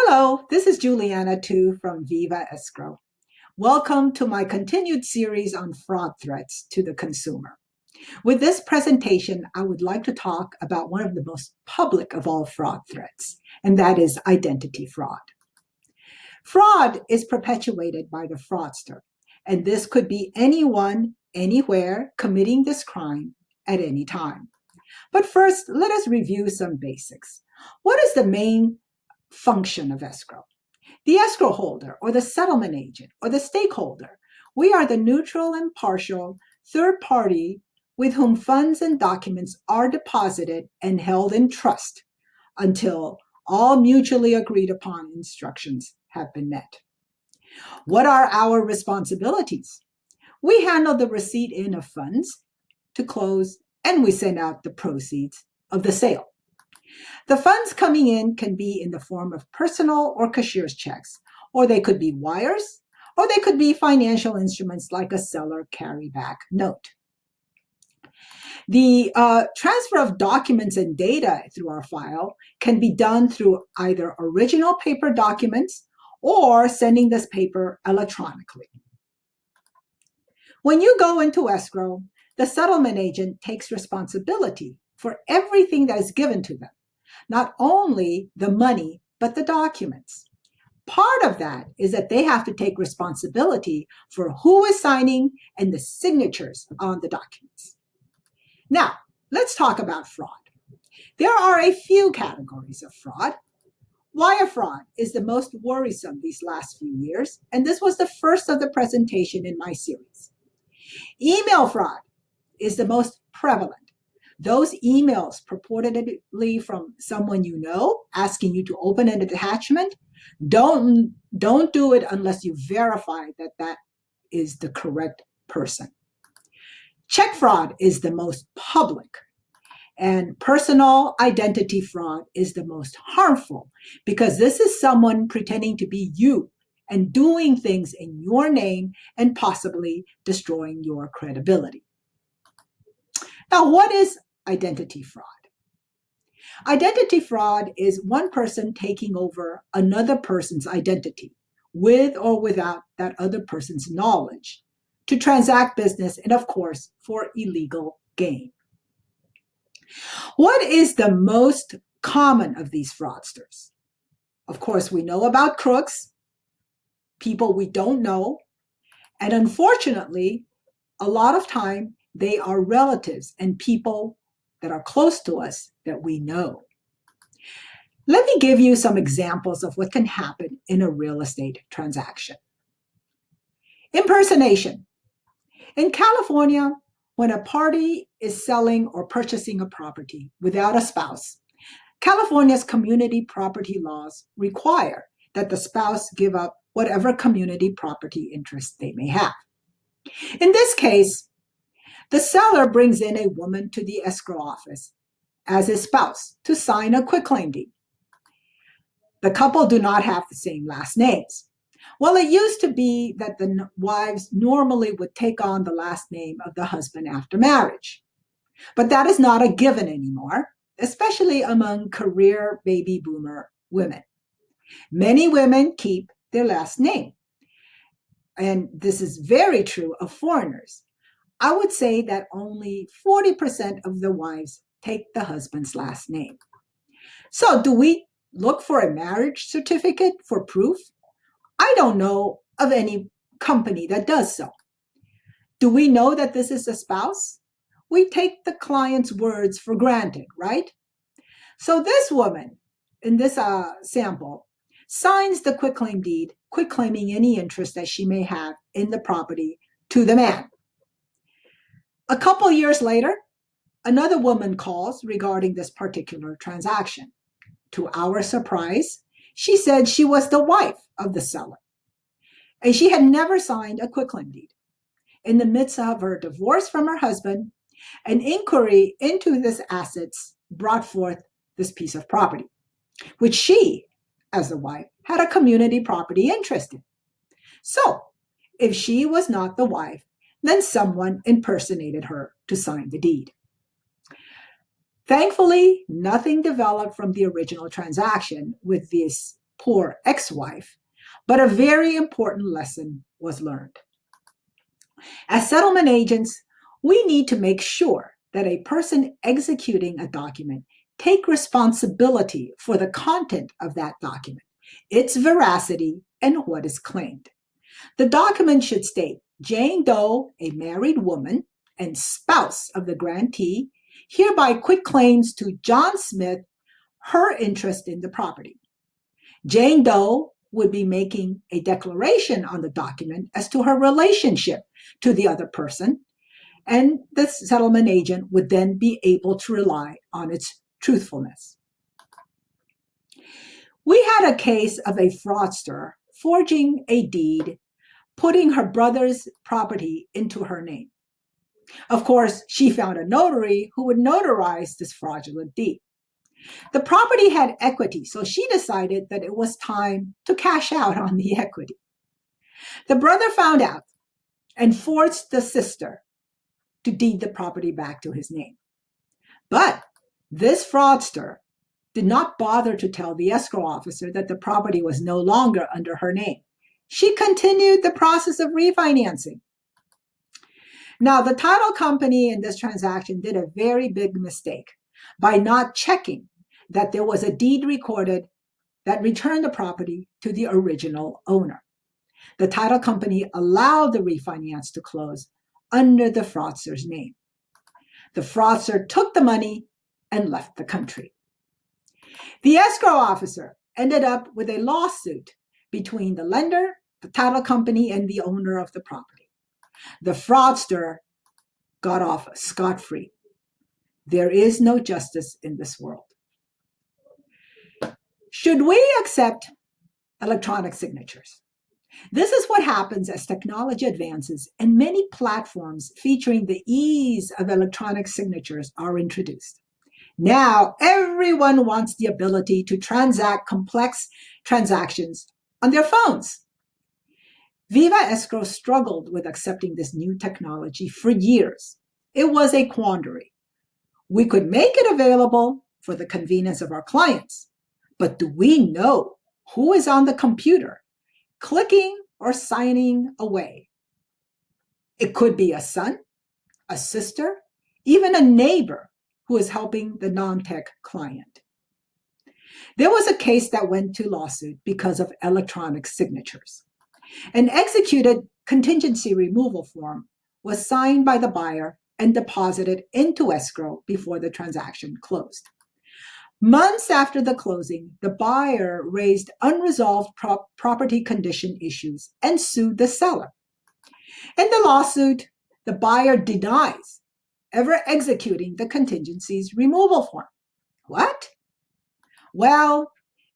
Hello, this is Juliana Tu from Viva Escrow. Welcome to my continued series on fraud threats to the consumer. With this presentation, I would like to talk about one of the most public of all fraud threats, and that is identity fraud. Fraud is perpetuated by the fraudster, and this could be anyone, anywhere, committing this crime at any time. But first, let us review some basics. What is the main function of escrow? The escrow holder or the settlement agent or the stakeholder. We are the neutral, impartial third party with whom funds and documents are deposited and held in trust until all mutually agreed upon instructions have been met. What are our responsibilities? We handle the receipt in of funds to close, and we send out the proceeds of the sale. The funds coming in can be in the form of personal or cashier's checks, or they could be wires, or they could be financial instruments like a seller carryback note. The transfer of documents and data through our file can be done through either original paper documents or sending this paper electronically. When you go into escrow, the settlement agent takes responsibility for everything that is given to them. Not only the money, but the documents. Part of that is that they have to take responsibility for who is signing and the signatures on the documents. Now, let's talk about fraud. There are a few categories of fraud. Wire fraud is the most worrisome these last few years, and this was the first of the presentation in my series. Email fraud is the most prevalent. Those emails purportedly from someone you know asking you to open an attachment, don't do it unless you verify that that is the correct person. Check fraud is the most public, and personal identity fraud is the most harmful because this is someone pretending to be you and doing things in your name and possibly destroying your credibility. Now, what is identity fraud? Identity fraud is one person taking over another person's identity with or without that other person's knowledge to transact business and, of course, for illegal gain. What is the most common of these fraudsters? Of course, we know about crooks, people we don't know, and unfortunately, a lot of time they are relatives and people that are close to us that we know. Let me give you some examples of what can happen in a real estate transaction. Impersonation. In California, when a party is selling or purchasing a property without a spouse, California's community property laws require that the spouse give up whatever community property interest they may have. In this case, the seller brings in a woman to the escrow office as his spouse to sign a quitclaim deed. The couple do not have the same last names. Well, it used to be that the wives normally would take on the last name of the husband after marriage. But that is not a given anymore, especially among career baby boomer women. Many women keep their last name. And this is very true of foreigners. I would say that only 40% of the wives take the husband's last name. So do we look for a marriage certificate for proof? I don't know of any company that does so. Do we know that this is a spouse? We take the client's words for granted, right? So this woman in this sample signs the quitclaim deed, quitclaiming any interest that she may have in the property to the man. A couple years later, another woman calls regarding this particular transaction. To our surprise, she said she was the wife of the seller, and she had never signed a quitclaim deed. In the midst of her divorce from her husband, an inquiry into his assets brought forth this piece of property, which she, as the wife, had a community property interest in. So, if she was not the wife, then someone impersonated her to sign the deed. Thankfully, nothing developed from the original transaction with this poor ex-wife, but a very important lesson was learned. As settlement agents, we need to make sure that a person executing a document take responsibility for the content of that document, its veracity, and what is claimed. The document should state Jane Doe, a married woman and spouse of the grantee, hereby quitclaims to John Smith her interest in the property. Jane Doe would be making a declaration on the document as to her relationship to the other person, and the settlement agent would then be able to rely on its truthfulness. We had a case of a fraudster forging a deed, putting her brother's property into her name. Of course, she found a notary who would notarize this fraudulent deed. The property had equity, so she decided that it was time to cash out on the equity. The brother found out and forced the sister to deed the property back to his name. But this fraudster did not bother to tell the escrow officer that the property was no longer under her name. She continued the process of refinancing. Now, the title company in this transaction did a very big mistake by not checking that there was a deed recorded that returned the property to the original owner. The title company allowed the refinance to close under the fraudster's name. The fraudster took the money and left the country. The escrow officer ended up with a lawsuit between the lender, the title company, and the owner of the property. The fraudster got off scot-free. There is no justice in this world. Should we accept electronic signatures? This is what happens as technology advances and many platforms featuring the ease of electronic signatures are introduced. Now, everyone wants the ability to transact complex transactions on their phones. Viva Escrow struggled with accepting this new technology for years. It was a quandary. We could make it available for the convenience of our clients, but do we know who is on the computer, clicking or signing away? It could be a son, a sister, even a neighbor who is helping the non-tech client. There was a case that went to lawsuit because of electronic signatures. An executed contingency removal form was signed by the buyer and deposited into escrow before the transaction closed. Months after the closing, the buyer raised unresolved property condition issues and sued the seller. In the lawsuit, the buyer denies ever executing the contingency's removal form. What? Well,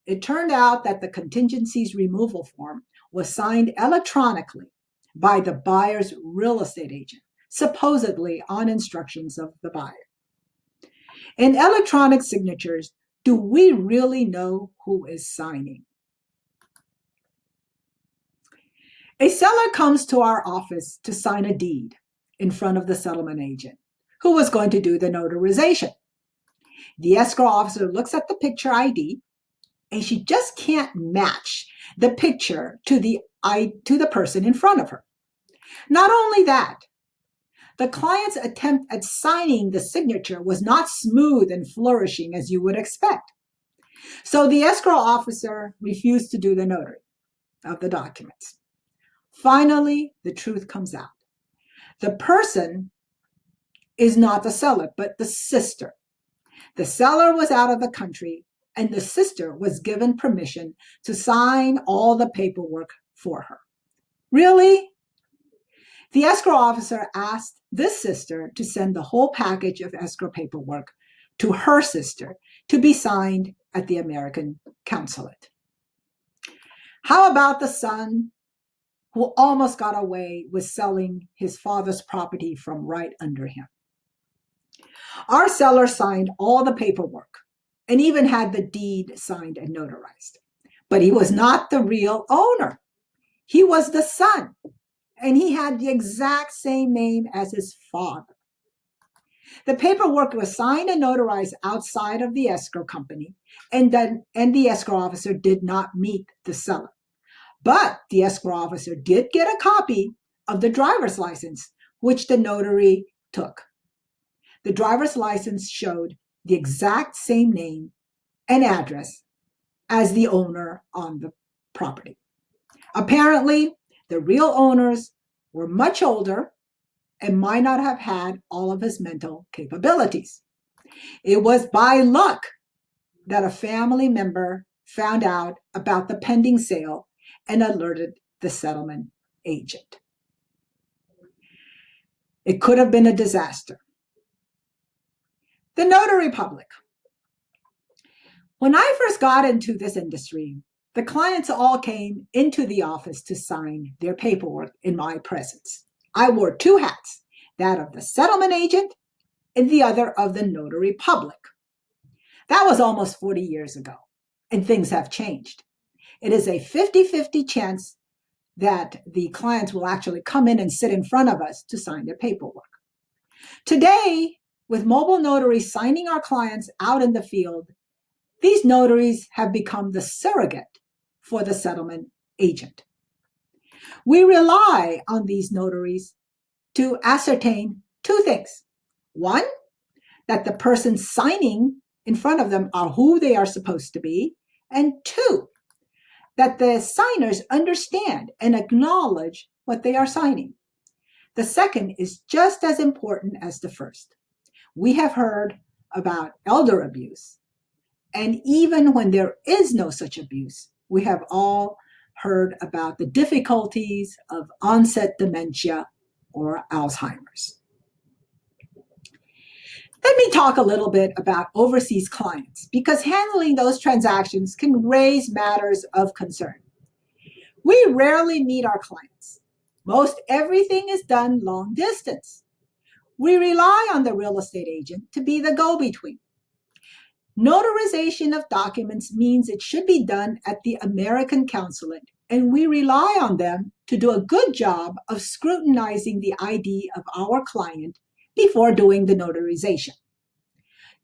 it turned out that the contingency's removal form was signed electronically by the buyer's real estate agent, supposedly on instructions of the buyer. In electronic signatures, do we really know who is signing? A seller comes to our office to sign a deed in front of the settlement agent, who was going to do the notarization. The escrow officer looks at the picture ID, and she just can't match the picture to the person in front of her. Not only that, the client's attempt at signing the signature was not smooth and flourishing as you would expect. So the escrow officer refused to do the notary of the documents. Finally, the truth comes out. The person is not the seller, but the sister. The seller was out of the country, and the sister was given permission to sign all the paperwork for her. Really? The escrow officer asked this sister to send the whole package of escrow paperwork to her sister to be signed at the American consulate. How about the son who almost got away with selling his father's property from right under him? Our seller signed all the paperwork and even had the deed signed and notarized. But he was not the real owner. He was the son, and he had the exact same name as his father. The paperwork was signed and notarized outside of the escrow company, and the escrow officer did not meet the seller. But the escrow officer did get a copy of the driver's license, which the notary took. The driver's license showed the exact same name and address as the owner on the property. Apparently, the real owners were much older and might not have had all of his mental capabilities. It was by luck that a family member found out about the pending sale and alerted the settlement agent. It could have been a disaster. The notary public. When I first got into this industry, the clients all came into the office to sign their paperwork in my presence. I wore two hats, that of the settlement agent and the other of the notary public. That was almost 40 years ago, and things have changed. It is a 50-50 chance that the clients will actually come in and sit in front of us to sign their paperwork. Today, with mobile notaries signing our clients out in the field, these notaries have become the surrogate for the settlement agent. We rely on these notaries to ascertain two things. One, that the person signing in front of them are who they are supposed to be. And two, that the signers understand and acknowledge what they are signing. The second is just as important as the first. We have heard about elder abuse. And even when there is no such abuse, we have all heard about the difficulties of onset dementia or Alzheimer's. Let me talk a little bit about overseas clients, because handling those transactions can raise matters of concern. We rarely meet our clients. Most everything is done long distance. We rely on the real estate agent to be the go-between. Notarization of documents means it should be done at the American consulate, and we rely on them to do a good job of scrutinizing the ID of our client before doing the notarization.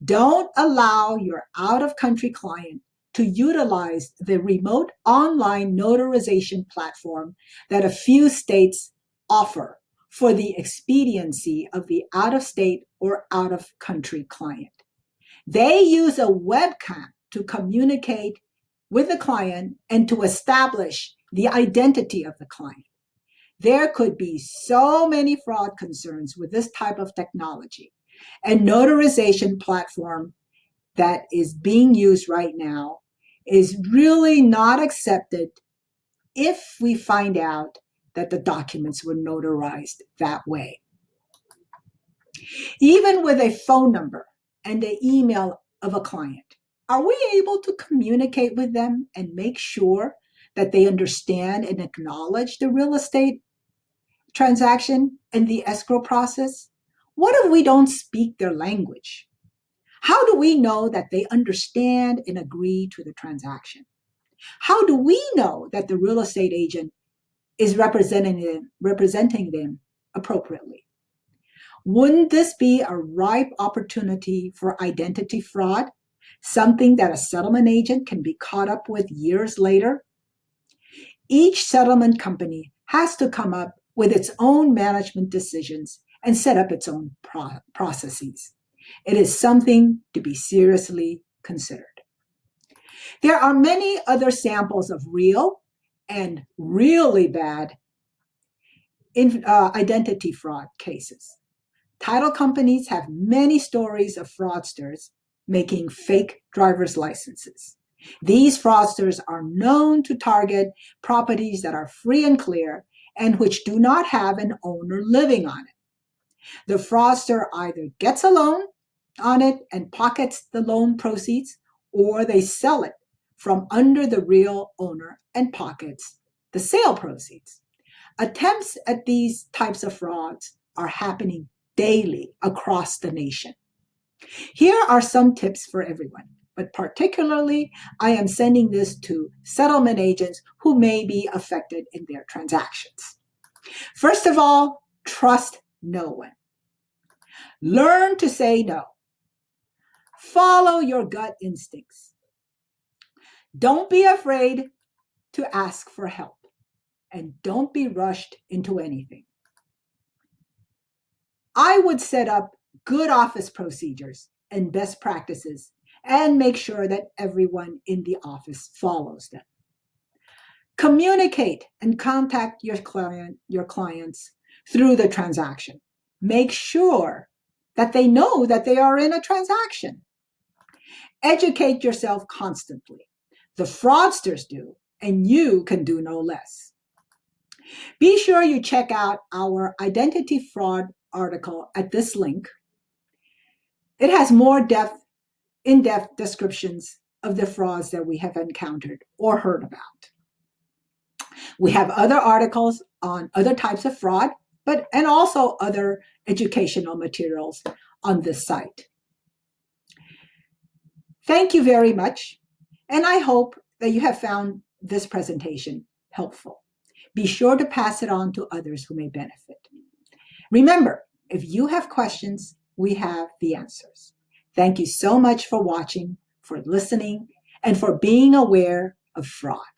Don't allow your out-of-country client to utilize the remote online notarization platform that a few states offer for the expediency of the out-of-state or out-of-country client. They use a webcam to communicate with the client and to establish the identity of the client. There could be so many fraud concerns with this type of technology. And notarization platform that is being used right now is really not accepted if we find out that the documents were notarized that way. Even with a phone number and an email of a client, are we able to communicate with them and make sure that they understand and acknowledge the real estate transaction and the escrow process? What if we don't speak their language? How do we know that they understand and agree to the transaction? How do we know that the real estate agent is representing them appropriately? Wouldn't this be a ripe opportunity for identity fraud, something that a settlement agent can be caught up with years later? Each settlement company has to come up with its own management decisions and set up its own processes. It is something to be seriously considered. There are many other samples of real and really bad identity fraud cases. Title companies have many stories of fraudsters making fake driver's licenses. These fraudsters are known to target properties that are free and clear and which do not have an owner living on it. The fraudster either gets a loan on it and pockets the loan proceeds, or they sell it from under the real owner and pockets the sale proceeds. Attempts at these types of frauds are happening daily across the nation. Here are some tips for everyone, but particularly I am sending this to settlement agents who may be affected in their transactions. First of all, trust no one. Learn to say no. Follow your gut instincts. Don't be afraid to ask for help, and don't be rushed into anything. I would set up good office procedures and best practices and make sure that everyone in the office follows them. Communicate and contact your clients through the transaction. Make sure that they know that they are in a transaction. Educate yourself constantly. The fraudsters do, and you can do no less. Be sure you check out our identity fraud article at this link. It has more in-depth descriptions of the frauds that we have encountered or heard about. We have other articles on other types of fraud, and also other educational materials on this site. Thank you very much, and I hope that you have found this presentation helpful. Be sure to pass it on to others who may benefit. Remember, if you have questions, we have the answers. Thank you so much for watching, for listening, and for being aware of fraud.